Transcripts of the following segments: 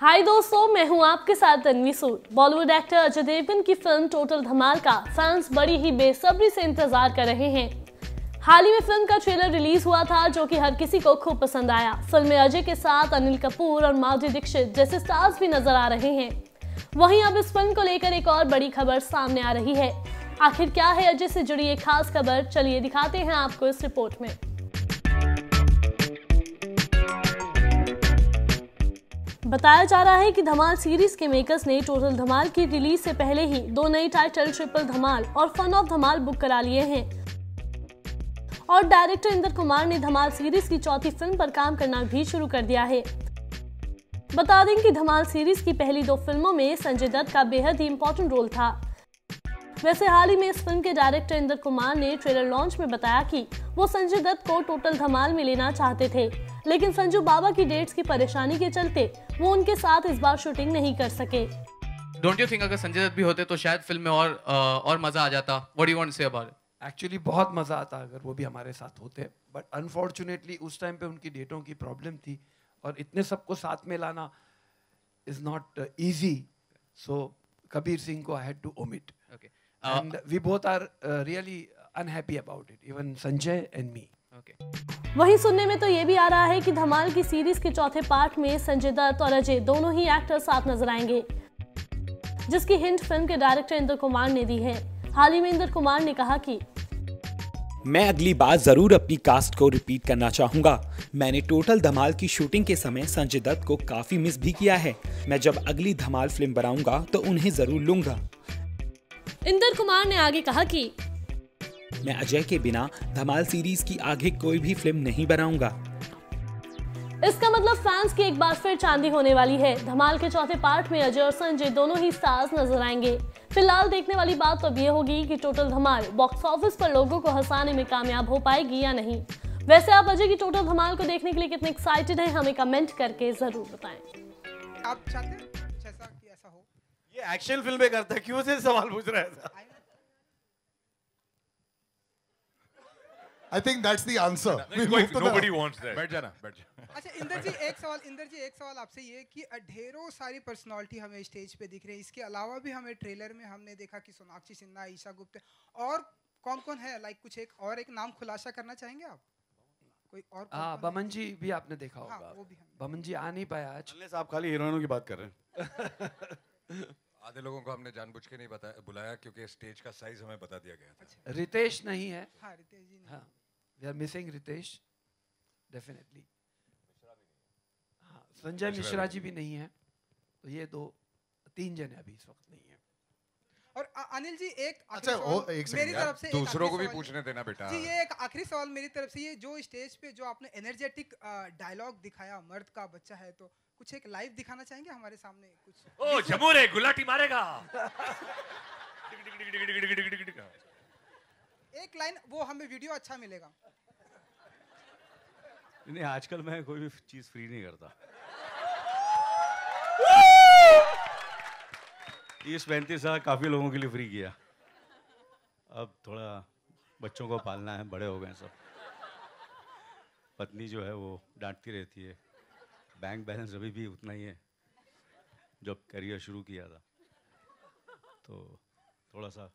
हाय दोस्तों, मैं हूं आपके साथ तन्वी सूद। बॉलीवुड एक्टर अजय देवगन की फिल्म टोटल धमाल का फैंस बड़ी ही बेसब्री से इंतजार कर रहे हैं। हाल ही में फिल्म का ट्रेलर रिलीज हुआ था जो कि हर किसी को खूब पसंद आया। फिल्म में अजय के साथ अनिल कपूर और माधुरी दीक्षित जैसे स्टार्स भी नजर आ रहे हैं। वहीं अब इस फिल्म को लेकर एक और बड़ी खबर सामने आ रही है। आखिर क्या है अजय से जुड़ी एक खास खबर, चलिए दिखाते हैं आपको इस रिपोर्ट में। बताया जा रहा है कि धमाल सीरीज के मेकर्स ने टोटल धमाल की रिलीज से पहले ही दो नई टाइटल ट्रिपल धमाल और फन ऑफ धमाल बुक करा लिए हैं और डायरेक्टर इंदर कुमार ने धमाल सीरीज की चौथी फिल्म पर काम करना भी शुरू कर दिया है। बता दें कि धमाल सीरीज की पहली दो फिल्मों में संजय दत्त का बेहद ही इंपॉर्टेंट रोल था। वैसे हाल ही में इस फिल्म के डायरेक्टर इंदर कुमार ने ट्रेलर लॉन्च में बताया कि वो संजय दत्त को टोटल धमाल में लेना चाहते थे, लेकिन संजू बाबा की डेट्स की परेशानी के चलते वो उनके साथ इस बार शूटिंग नहीं कर सके। डोंट यू थिंक अगर संजय दत्त भी होते तो शायद फिल्म में और मजा आ जाता? What do you want to say about it? Actually बहुत मजा आता अगर वो भी हमारे साथ होते, बट अनफॉर्चुनेटली उस टाइम पे उनकी डेटों की प्रॉब्लम थी और इतने सबको साथ में लाना is not easy, so Kabir Singh को I had to omit and we both are really unhappy about it, even Sanjay and me. वहीं सुनने में तो ये भी आ रहा है कि धमाल की सीरीज के चौथे पार्ट में संजय दत्त और अजय दोनों ही एक्टर साथ नजर आएंगे, जिसकी हिंट फिल्म के डायरेक्टर इंदर कुमार ने दी है। हाल ही में इंदर कुमार ने कहा कि मैं अगली बार जरूर अपनी कास्ट को रिपीट करना चाहूंगा। मैंने टोटल धमाल की शूटिंग के समय संजय दत्त को काफी मिस भी किया है। मैं जब अगली धमाल फिल्म बनाऊंगा तो उन्हें जरूर लूंगा। इंदर कुमार ने आगे कहा कि मैं अजय के बिना धमाल सीरीज की आगे कोई भी फिल्म नहीं बनाऊंगा। इसका मतलब फैंस की एक बार फिर चांदी होने वाली है। धमाल के चौथे पार्ट में अजय और संजय दोनों ही स्टार्स नजर आएंगे। फिलहाल देखने वाली बात तो अब ये होगी कि टोटल धमाल बॉक्स ऑफिस पर लोगों को हंसाने में कामयाब हो पाएगी या नहीं। वैसे आप अजय की टोटल धमाल को देखने के लिए कितने एक्साइटेड हैं, हमें कमेंट करके जरूर बताएं। आप चाहते हैं कुछ ऐसा कि ऐसा हो? ये एक्शन फिल्में करता है, क्यों से सवाल पूछ रहा है? I think that's the answer. Nobody wants that. बैठ जाना, बैठ जा। अच्छा इंदर जी एक सवाल आपसे ये कि ढेरों सारी पर्सनालिटी हमें स्टेज पे दिख रही है। इसके अलावा भी हमें ट्रेलर में हमने देखा कि सोनाक्षी सिन्हा, ईशा गुप्ता और कौन-कौन है, लाइक कुछ एक नाम खुलासा करना चाहेंगे आप? कोई और? बमन जी भी आपने देखा होगा। हाँ, वो भी बमन जी आ नहीं पाया आज। आप खाली हीरोइनों की बात कर रहे हैं। आधे लोगों को हमने जानबूझ के नहीं बुलाया क्योंकि स्टेज का साइज हमें बता दिया गया था। रितेश नहीं है। हाँ, रितेश जी नहीं। हाँ, we are missing Ritesh definitely। हाँ, संजय मिश्रा जी भी नहीं है, तो ये तीन जने अभी इस वक्त नहीं है। और अनिल जी एक अच्छा एक मेरी तरफ से दूसरों को भी पूछने देना बेटा। जी ये एक आखिरी सवाल मेरी तरफ से, ये जो स्टेज पे जो आपने एनर्जेटिक डायलॉग दिखाया, मर्द का बच्चा है, तो कुछ एक लाइव दिखाना चाहेंगे हमारे सामने कुछ? ओ जमूरे गुलाटी मारेगा। एक लाइन वो हमें वीडियो अच्छा मिलेगा। नहीं, आजकल मैं कोई भी चीज फ्री नहीं करता। इस 35 साल काफी लोगों के लिए फ्री किया, अब थोड़ा बच्चों को पालना है, बड़े हो गए सब। पत्नी जो है वो डांटती रहती है। बैंक बैलेंस अभी भी उतना ही है जब करियर शुरू किया था, तो थोड़ा सा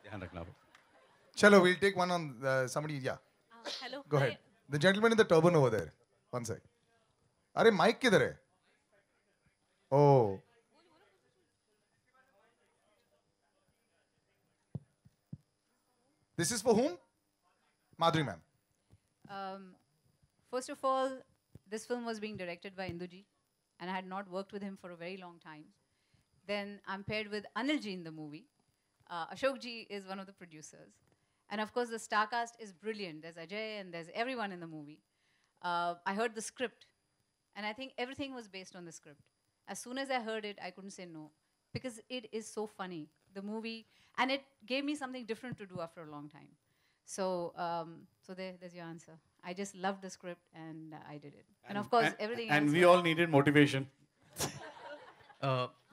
ध्यान रखना पड़ता। चलो we'll take one on somebody, yeah. Hello. Go ahead. The gentleman in the turban over there. One sec. अरे माइक किधर है? Oh. This is for whom? Madhuri ma'am. First of all, this film was being directed by Induji, and I had not worked with him for a very long time. Then I'm paired with Anil ji in the movie. Ashok ji is one of the producers. And of course, the star cast is brilliant. There's Ajay and there's everyone in the movie. I heard the script, and I think everything was based on the script. As soon as I heard it, I couldn't say no, because it is so funny, the movie, and it gave me something different to do after a long time. So, there's your answer. I just loved the script, and I did it. And of course, everything else. And we all needed motivation.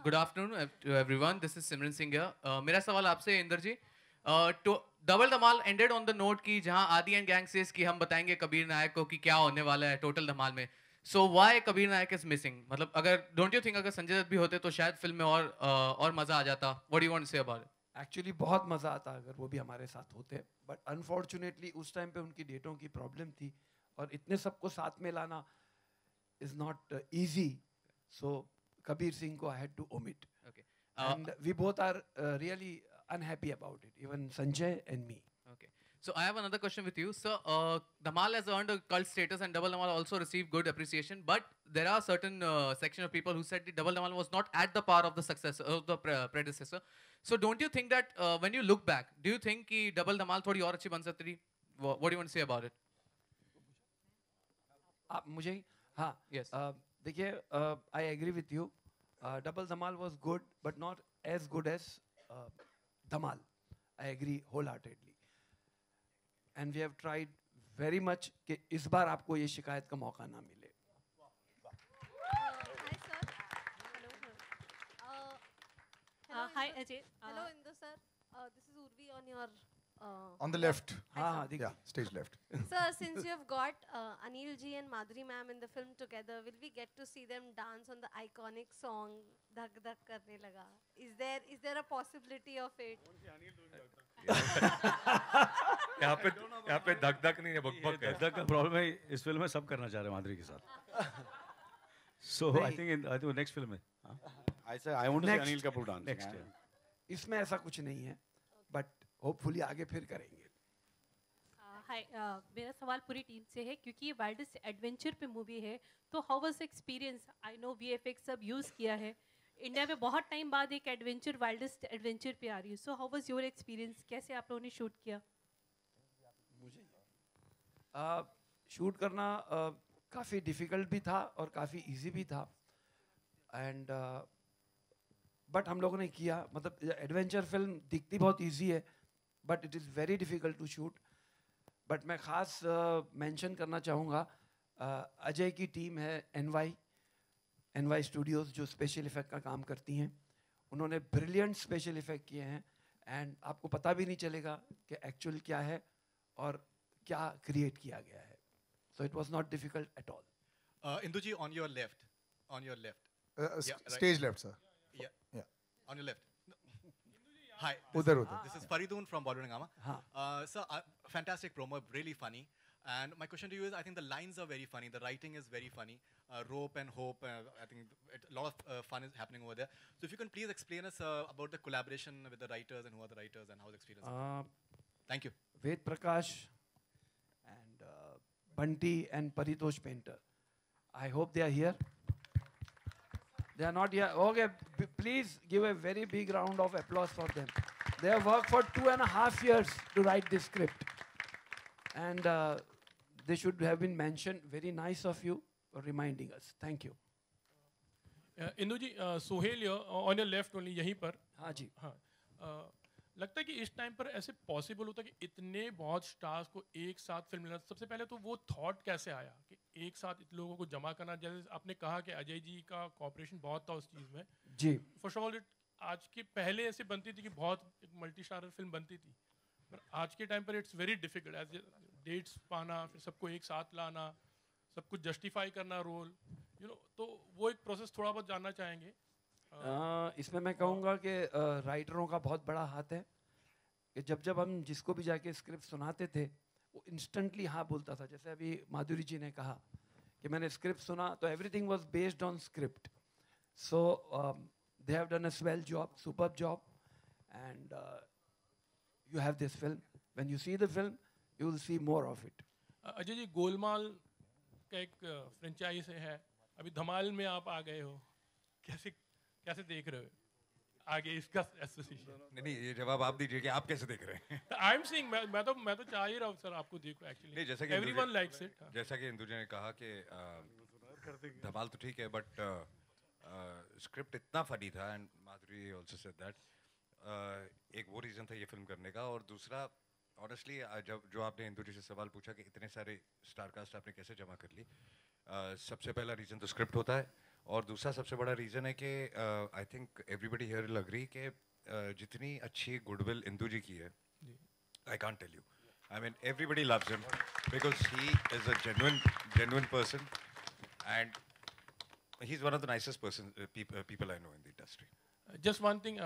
Good afternoon to everyone, this is Simran Singh here. मेरा सवाल आपसे Inder ji, double Dhamaal ended on the note की जहां आदि and gang says कि हम बताएंगे कबीर नायक को कि क्या होने वाला है टोटल धमाल में। So why Kabir Nayak is missing? मतलब अगर don't you think अगर संजय दत्त भी होते तो शायद फिल्म में और मजा आ जाता? What do you want to say about it? Actually बहुत मज़ा आता अगर वो भी हमारे साथ होते, बट अनफॉर्चुनेटली उस टाइम पे उनकी डेटों की प्रॉब्लम थी और इतने सबको साथ में लाना is not easy, so Kabir Singh को I had to omit Okay. And we both are really unhappy about it, even Sanjay and me. Okay. So I have another question with you. So Dhamal has earned a cult status and Double Dhamal also received good appreciation. But there are certain section of people who said the Double Dhamal was not at the par of the successor of the predecessor. So don't you think that when you look back, do you think कि Double Dhamal थोड़ी और अच्छी बन सकती थी? What do you want to say about it? आप मुझे हाँ Yes. देखिए I agree with you. Double Dhamaal was good but not as good as Dhamaal. I agree wholeheartedly and we have tried very much कि इस बार आपको ये शिकायत का मौका ना मिले. Hi Ajay. Hello Indu sir. This is Urvi on your. On the left. हाँ Yeah, stage left. Sir, since you have got Anil ji and Madhuri ma'am in the film together, will we get to see them dance on the iconic song "Dhak Dhak Karne Laga"? Is there a possibility of it? यहाँ पे धक धक नहीं है, बक बक है. धक धक का प्रॉब्लम है इस फिल्म में, सब करना चाह रहे हैं माधुरी के साथ. So I think next film है. I want to see Next. Anil Kapoor dance. Next, yeah. इसमें ऐसा कुछ नहीं है, बट होपफुली आगे फिर करेंगे. हाय मेरा सवाल पूरी टीम से है क्योंकि ये वाइल्डेस्ट एडवेंचर पे मूवी है, तो how was experience? I know VFX सब यूज़ किया है, इंडिया में बहुत टाइम बाद एक एडवेंचर वाइल्डेस्ट एडवेंचर पे आ रही है, so how was your experience? कैसे आप लोगों ने शूट किया? शूट करना काफ़ी डिफ़िकल्ट भी था और काफ़ी इजी भी था, एंड बट हम लोगों ने किया. मतलब एडवेंचर फिल्म दिखती बहुत इजी है, but it is very difficult to shoot. But मैं ख़ास मेंशन करना चाहूँगा अजय की टीम है एनवाई स्टूडियोज़, जो स्पेशल इफ़ेक्ट का काम करती हैं. उन्होंने ब्रिलियंट स्पेशल इफ़ेक्ट किए हैं एंड आपको पता भी नहीं चलेगा कि एक्चुअल क्या है और क्या क्रिएट किया गया है. So it was not difficult at all. Indu ji, on your left. Stage left, sir. Yeah. On your left. Hi. Udhar. This is Faridoon from Bollywood Hungama. Sir, fantastic promo, really funny. And my question to you is, I think the lines are very funny. The writing is very funny. Rope and hope. I think a lot of fun is happening over there. So if you can please explain us about the collaboration with the writers and who are the writers and how the experience is. Thank you. Ved Prakash and Bunty and Paritosh Painter. I hope they are here. They are not here. Okay, please give a very big round of applause for them. They have worked for 2.5 years to write this script. And they should have been mentioned. Very nice of you for reminding us. Thank you. Indu ji, Sohail on your left only, यहीं पर. हाँ जी. हाँ, लगता है कि इस time पर ऐसे पॉसिबल होता है कि इतने बहुत स्टार्स को एक साथ फिल्म लेना. सबसे पहले तो वो थॉट कैसे आया कि एक साथ इतने लोगों को जमा करना? जैसे आपने कहा कि अजय जी का कॉपरेशन बहुत था उस चीज़ में जी. फर्स्ट ऑफ ऑल आज के पहले ऐसे बनती थी कि बहुत एक मल्टी स्टारर फिल्म बनती थी, पर आज के टाइम पर it's very difficult as dates पाना, फिर सबको एक साथ लाना, सब कुछ जस्टिफाई करना रोल, तो वो एक प्रोसेस थोड़ा बहुत जानना चाहेंगे. इसमें मैं कहूँगा कि राइटरों का बहुत बड़ा हाथ है कि जब हम जिसको भी जाके स्क्रिप्ट सुनाते थे वो इंस्टेंटली हाँ बोलता था. जैसे अभी माधुरी जी ने कहा कि मैंने स्क्रिप्ट सुना तो everything was based on script. So they have done a swell job, superb job, and you have this film. When you see the film, you will see more of it. Ajay ji, Golmaal का एक franchise है, अभी धमाल में आप आ गए हो, कैसे देख रहे हो आगे इसका एसोसिएशन? नहीं, ये जवाब आप दीजिए कि आप कैसे देख रहे हैं. आई एम सीइंग, मैं तो चाह ही रहा हूँ सर आपको देखो एक्चुअली. नहीं, जैसा कि एवरीवन लाइक्स इट. जैसा कि इंदु जी ने कहा कि धमाल तो ठीक है, बट स्क्रिप्ट इतना फनी था, and Madhuri also said that. एक वो रीज़न था ये फिल्म करने का, और दूसरा ऑनेस्टली जो आपने इंदु जी से सवाल पूछा कि इतने सारे स्टार कास्ट आपने कैसे जमा कर ली, सबसे पहला रीज़न तो स्क्रिप्ट होता है, और दूसरा सबसे बड़ा रीज़न है कि I think everybody here will agree कि जितनी अच्छी गुडविल इंदु जी की है, I can't tell you. I mean everybody loves him because he is a genuine person, And he's one of the nicest people I know in the industry. Just one thing.